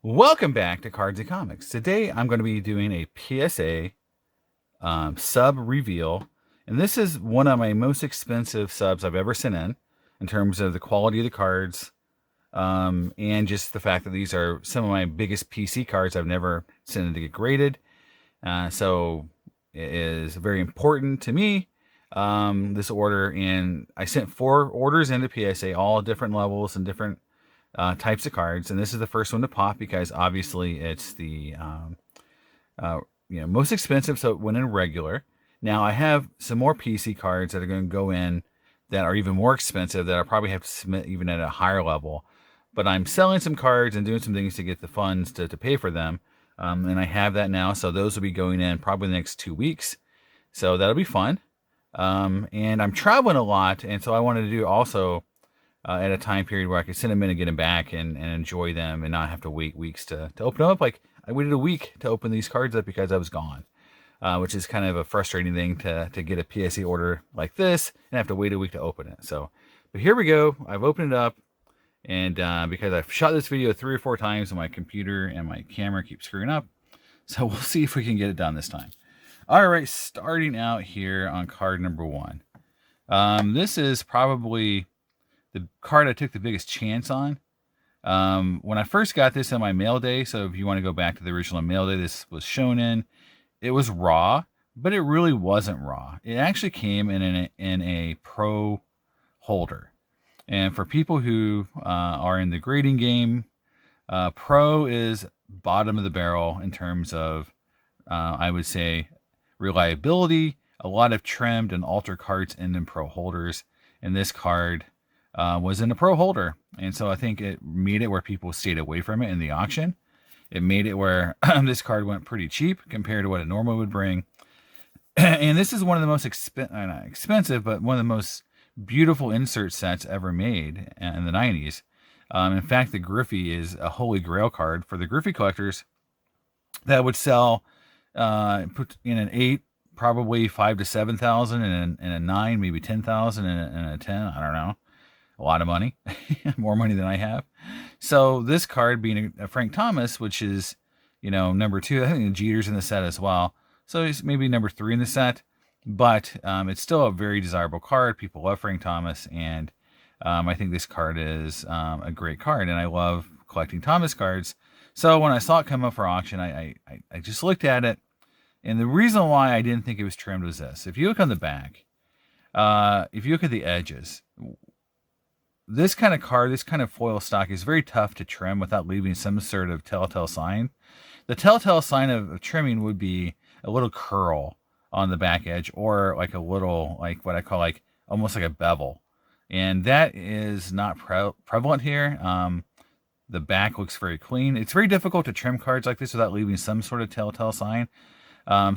Welcome back to Cards and Comics. Today I'm going to be doing a PSA sub reveal, and this is one of my most expensive subs I've ever sent in terms of the quality of the cards, and just the fact that these are some of my biggest PC cards I've never sent in to get graded. So it is very important to me, this order, and I sent 4 orders into PSA, all different levels and different types of cards, and this is the first one to pop because obviously it's the most expensive, so it went in regular. Now I have some more PC cards that are going to go in that are even more expensive that I'll probably have to submit even at a higher level, but I'm selling some cards and doing some things to get the funds to pay for them, and I have that now, so those will be going in probably the next 2 weeks, so that'll be fun. And I'm traveling a lot, and so I wanted to do also at a time period where I could send them in and get them back and enjoy them and not have to wait weeks to open them up. Like I waited a week to open these cards up because I was gone, which is kind of a frustrating thing to get a PSA order like this and have to wait a week to open it. So, but here we go. I've opened it up, and because I've shot this video 3 or 4 times and my computer and my camera keep screwing up, so we'll see if we can get it done this time. All right, starting out here on card number 1. This is probably the card I took the biggest chance on. When I first got this on my mail day, so if you want to go back to the original mail day this was shown in, it was raw, but it really wasn't raw. It actually came in a pro holder. And for people who are in the grading game, pro is bottom of the barrel in terms of, I would say, reliability. A lot of trimmed and altered cards end in pro holders, and this card was in a pro holder, and so I think it made it where people stayed away from it in the auction. It made it where this card went pretty cheap compared to what it normally would bring. And this is one of the most not expensive, but one of the most beautiful insert sets ever made in the 90s. In fact, the Griffey is a holy grail card for the Griffey collectors that would sell put in an 8, probably 5 to 7,000, and a 9, maybe 10,000, and a 10. I don't know. A lot of money, more money than I have. So this card being a Frank Thomas, which is, number 2, I think the Jeter's in the set as well. So it's maybe number 3 in the set, but it's still a very desirable card. People love Frank Thomas, and I think this card is a great card, and I love collecting Thomas cards. So when I saw it come up for auction, I just looked at it, and the reason why I didn't think it was trimmed was this. If you look on the back, if you look at the edges, this kind of card, this kind of foil stock is very tough to trim without leaving some sort of telltale sign. The telltale sign of trimming would be a little curl on the back edge, or like a little, like what I call like almost like a bevel. And that is not prevalent here. The back looks very clean. It's very difficult to trim cards like this without leaving some sort of telltale sign.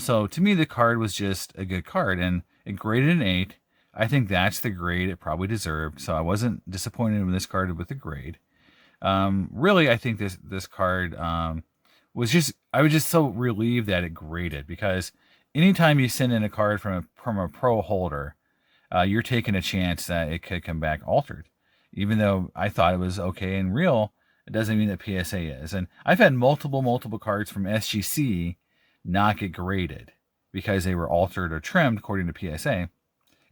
So to me, the card was just a good card, and it graded an 8. I think that's the grade it probably deserved, so I wasn't disappointed with this card with the grade. Really, I think this card was just, I was just so relieved that it graded, because anytime you send in a card from a pro holder, you're taking a chance that it could come back altered. Even though I thought it was okay and real, it doesn't mean that PSA is. And I've had multiple cards from SGC not get graded because they were altered or trimmed according to PSA.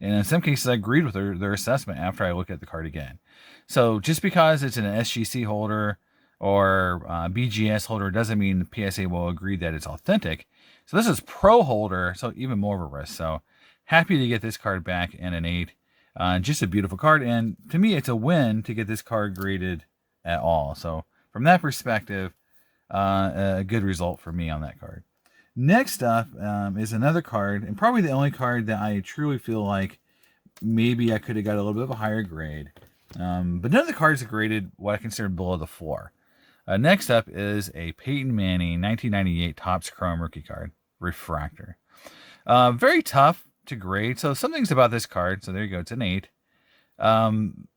And in some cases, I agreed with their assessment after I looked at the card again. So just because it's an SGC holder or BGS holder doesn't mean the PSA will agree that it's authentic. So this is pro holder, so even more of a risk. So happy to get this card back in an 8. Just a beautiful card. And to me, it's a win to get this card graded at all. So from that perspective, a good result for me on that card. Next up is another card, and probably the only card that I truly feel like maybe I could have got a little bit of a higher grade. But none of the cards are graded what I consider below the floor. Next up is a Peyton Manning 1998 Topps Chrome rookie card, Refractor. Very tough to grade. So some things about this card. So there you go. It's an 8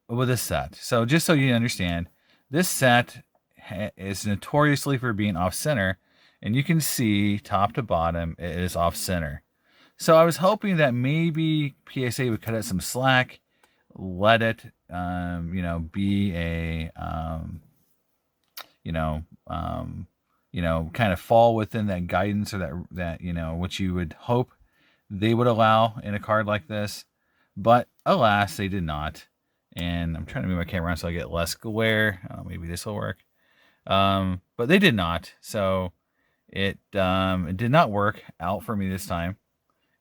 with a set. So just so you understand, this set is notoriously for being off center. And you can see top to bottom, it is off center. So I was hoping that maybe PSA would cut it some slack, let it, be a, kind of fall within that guidance, or that what you would hope they would allow in a card like this. But alas, they did not. And I'm trying to move my camera around so I get less glare. Maybe this will work. But they did not. So it did not work out for me this time.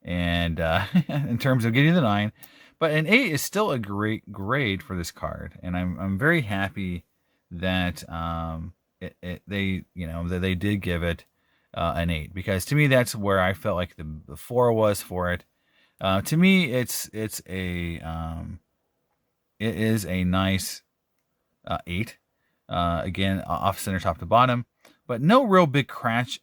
And in terms of getting the 9, but an 8 is still a great grade for this card, and I'm very happy that they did give it an 8, because to me that's where I felt like the 4 was for it. To me, it is a nice 8. Again, off center, top to bottom, but no real big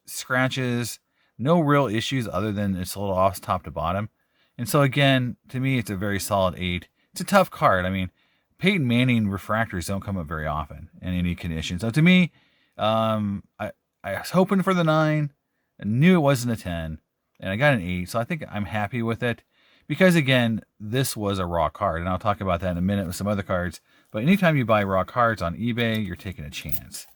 scratches, no real issues other than it's a little off top to bottom. And so again, to me, it's a very solid 8. It's a tough card. I mean, Peyton Manning refractors don't come up very often in any condition. So to me, I was hoping for the 9. I knew it wasn't a 10, and I got an 8. So I think I'm happy with it, because again, this was a raw card, and I'll talk about that in a minute with some other cards. But anytime you buy raw cards on eBay, you're taking a chance.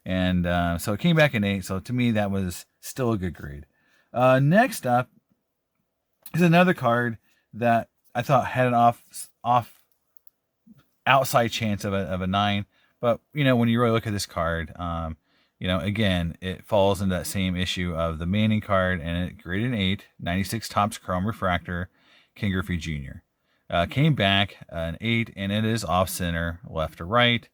And so it came back an 8. So to me, that was still a good grade. Next up is another card that I thought had an outside chance of a 9. But when you really look at this card, again, it falls into that same issue of the Manning card, and it graded an 8, 96 Topps Chrome refractor, King Griffey Jr. Came back an 8, and it is off center, left to right,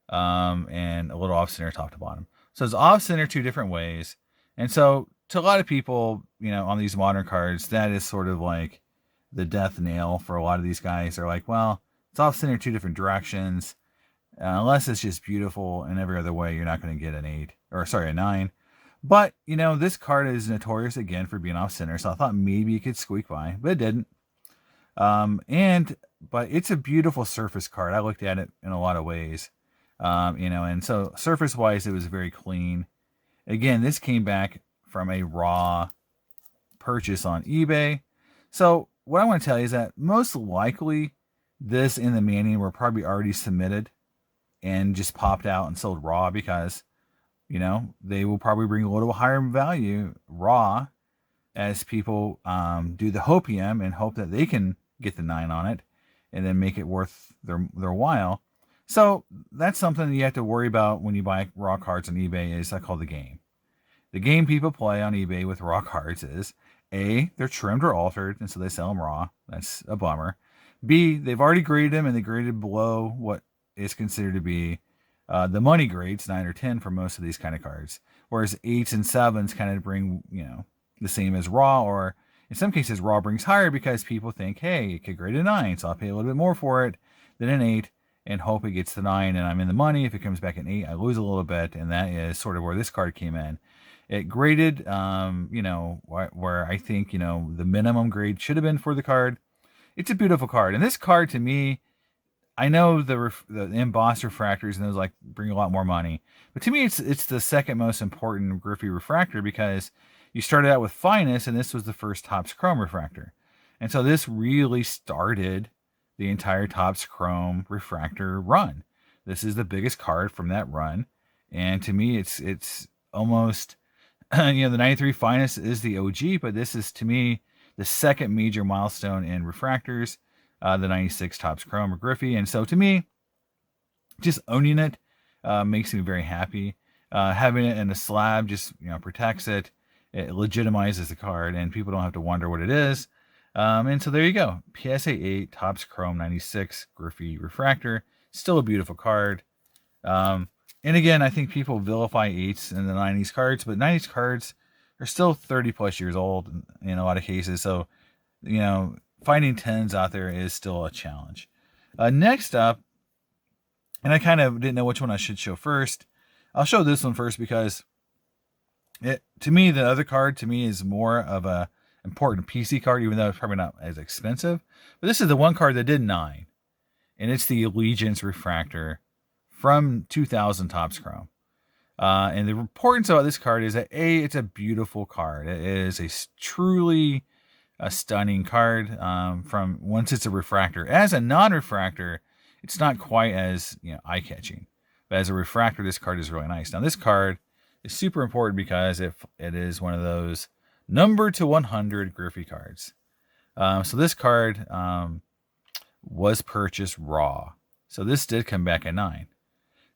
and a little off center, top to bottom. So it's off center 2 different ways, and so to a lot of people, on these modern cards, that is sort of like the death nail for a lot of these guys. They're like, well, it's off center 2 different directions. Unless it's just beautiful in every other way, you're not going to get an 8, or sorry, a 9. But, this card is notorious again for being off center, so I thought maybe it could squeak by, but it didn't. But it's a beautiful surface card. I looked at it in a lot of ways, and so surface wise, it was very clean. Again, this came back from a raw purchase on eBay. So what I want to tell you is that most likely this and the Manning were probably already submitted and just popped out and sold raw, because, they will probably bring a little higher value raw as people do the hopium and hope that they can get the 9 on it and then make it worth their while. So that's something that you have to worry about when you buy raw cards on eBay, is I call the game. The game people play on eBay with raw cards is, A, they're trimmed or altered, and so they sell them raw. That's a bummer. B, they've already graded them, and they graded below what is considered to be the money grades, 9 or 10 for most of these kind of cards. Whereas 8s and 7s kind of bring, the same as raw, or in some cases, raw brings higher because people think, hey, it could grade a 9, so I'll pay a little bit more for it than an 8 and hope it gets the 9 and I'm in the money. If it comes back an 8, I lose a little bit, and that is sort of where this card came in. It graded, where I think, the minimum grade should have been for the card. It's a beautiful card. And this card, to me, I know the embossed refractors and those bring a lot more money. But to me, it's the second most important Griffey refractor, because you started out with Finest, and this was the first Topps Chrome refractor. And so this really started the entire Topps Chrome refractor run. This is the biggest card from that run. And to me, it's almost... the 93 Finest is the OG, but this is, to me, the second major milestone in refractors, the 96 Topps Chrome or Griffey. And so to me, just owning it makes me very happy. Having it in a slab just protects it. It legitimizes the card, and people don't have to wonder what it is. And so there you go. PSA 8 Topps Chrome 96 Griffey refractor. Still a beautiful card. And again, I think people vilify 8s in the 90s cards, but 90s cards are still 30 plus years old in a lot of cases. So, finding 10s out there is still a challenge. Next up, and I kind of didn't know which one I should show first. I'll show this one first because to me, the other card to me is more of a important PC card, even though it's probably not as expensive. But this is the one card that did 9, and it's the Allegiance refractor from 2000 Topps Chrome. And the importance about this card is that A, it's a beautiful card. It is a truly a stunning card from once it's a refractor. As a non-refractor, it's not quite as eye-catching. But as a refractor, this card is really nice. Now, this card is super important because it is one of those number to 100 Griffey cards. So this card was purchased raw. So this did come back at 9.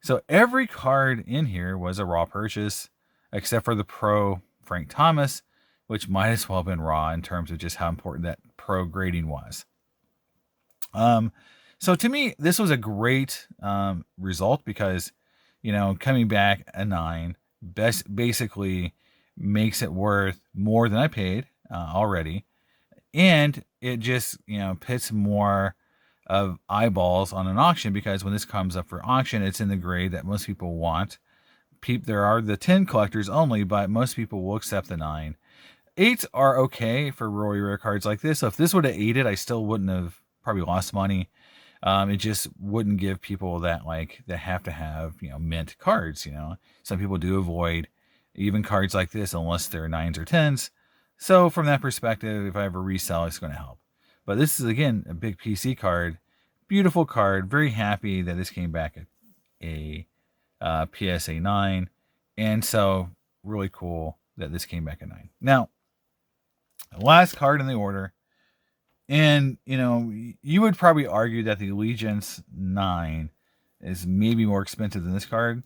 So every card in here was a raw purchase, except for the Pro Frank Thomas, which might as well have been raw in terms of just how important that pro grading was. So to me, this was a great result because, coming back a 9 basically makes it worth more than I paid already. And it just, puts more of eyeballs on an auction, because when this comes up for auction, it's in the grade that most people want. There are the 10 collectors only, but most people will accept the 9. 8s are okay for really rare cards like this. So if this would have 8'd, I still wouldn't have probably lost money. It just wouldn't give people that have to have, mint cards. Some people do avoid even cards like this unless they're 9s or 10s. So from that perspective, if I ever resell, it's going to help. But this is, again, a big PC card. Beautiful card. Very happy that this came back at a PSA 9. And so really cool that this came back at 9. Now, last card in the order. And, you would probably argue that the Allegiance 9 is maybe more expensive than this card.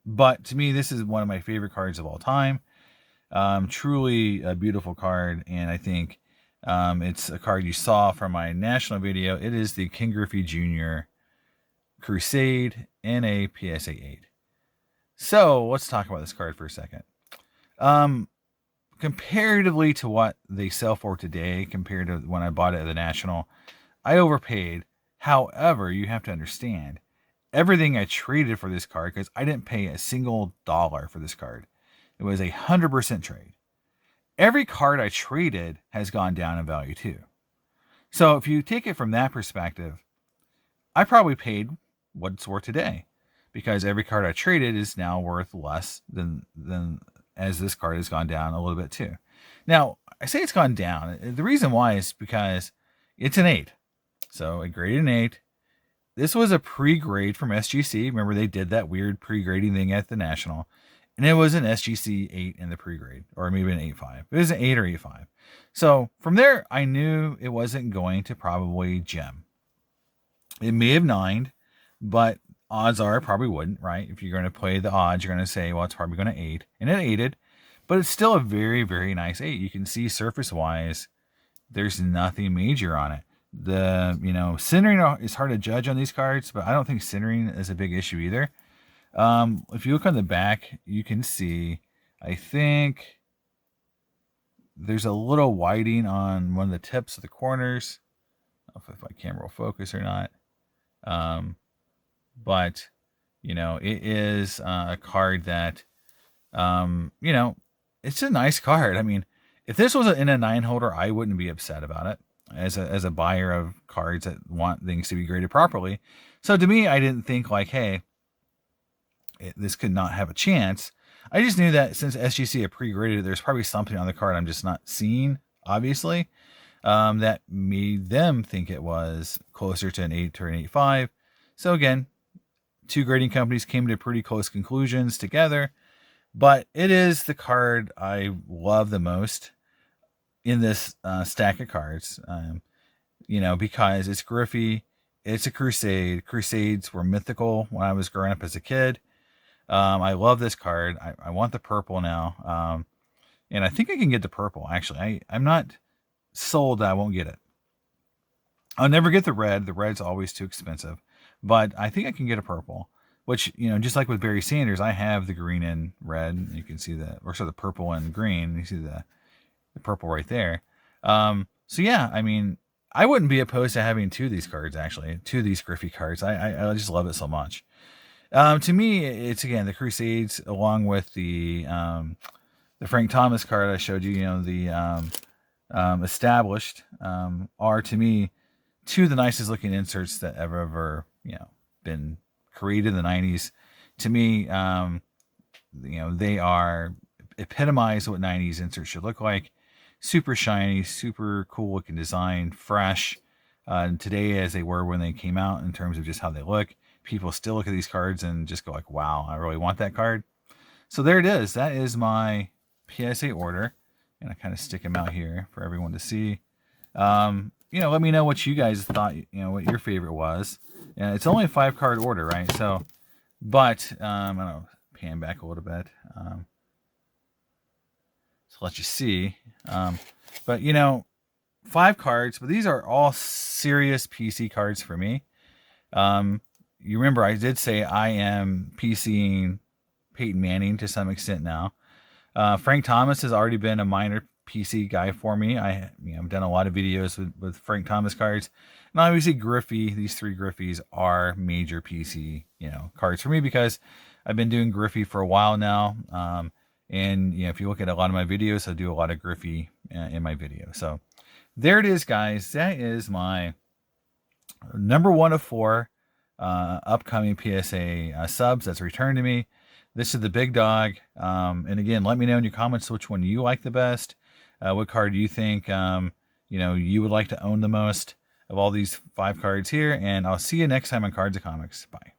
But to me, this is one of my favorite cards of all time. Truly a beautiful card. And I think it's a card you saw from my national video. It is the King Griffey Jr. Crusade in a PSA 8. So let's talk about this card for a second. Comparatively to what they sell for today, compared to when I bought it at the National, I overpaid. However, you have to understand, everything I traded for this card, because I didn't pay a single dollar for this card. It was 100% trade. Every card I traded has gone down in value too. So if you take it from that perspective, I probably paid what it's worth today, because every card I traded is now worth less than as this card has gone down a little bit too. Now, I say it's gone down. The reason why is because it's an 8. So I graded an 8. This was a pre-grade from SGC. Remember, they did that weird pre-grading thing at the National. And it was an SGC 8 in the pre-grade, or maybe an 8.5. It was an 8 or 8.5. So from there, I knew it wasn't going to probably gem. It may have 9'd, but odds are it probably wouldn't, right? If you're going to play the odds, you're going to say, well, it's probably going to 8. And it 8'd, but it's still a very, very nice 8. You can see surface-wise, there's nothing major on it. The, centering is hard to judge on these cards, but I don't think centering is a big issue either. If you look on the back, you can see, I think there's a little whiting on one of the tips of the corners. I don't know if my camera will focus or not. But, it is a card that, it's a nice card. I mean, if this was in a 9 holder, I wouldn't be upset about it as a buyer of cards that want things to be graded properly. So to me, I didn't think hey, this could not have a chance. I just knew that since SGC had pre-graded it, there's probably something on the card I'm just not seeing, obviously, that made them think it was closer to an 8 or an 8.5. So again, 2 grading companies came to pretty close conclusions together, but it is the card I love the most in this stack of cards, because it's Griffey, it's a Crusade. Crusades were mythical when I was growing up as a kid. I love this card. I want the purple now. And I think I can get the purple, actually. I'm not sold that I won't get it. I'll never get the red. The red's always too expensive. But I think I can get a purple, which, just like with Barry Sanders, I have the green and red. You can see the purple and green. You see the purple right there. So yeah, I mean, I wouldn't be opposed to having 2 of these cards, actually. 2 of these Griffey cards. I just love it so much. To me, it's, again, the Crusades, along with the Frank Thomas card I showed you, the established, are, to me, 2 of the nicest looking inserts that ever been created in the 90s. To me, they are epitomize what 90s inserts should look like. Super shiny, super cool looking design, fresh, today as they were when they came out in terms of just how they look. people still look at these cards and just go like, wow, I really want that card. So there it is. That is my PSA order. And I kind of stick them out here for everyone to see. Let me know what you guys thought, what your favorite was. And it's only a 5-card order, right? So, but, I don't know, pan back a little bit. To let you see. But, 5 cards, but these are all serious PC cards for me. You remember I did say I am PCing Peyton Manning to some extent now. Frank Thomas has already been a minor PC guy for me. I've done a lot of videos with Frank Thomas cards. And obviously Griffey, these 3 Griffies are major PC, cards for me because I've been doing Griffey for a while now. And if you look at a lot of my videos, I do a lot of Griffey in my video. So there it is, guys. That is my number 1 of 4 upcoming PSA subs that's returned to me. This is the big dog. And again, let me know in your comments which one you like the best. What card you think you would like to own the most of all these 5 cards here. And I'll see you next time on Cards of Comics. Bye.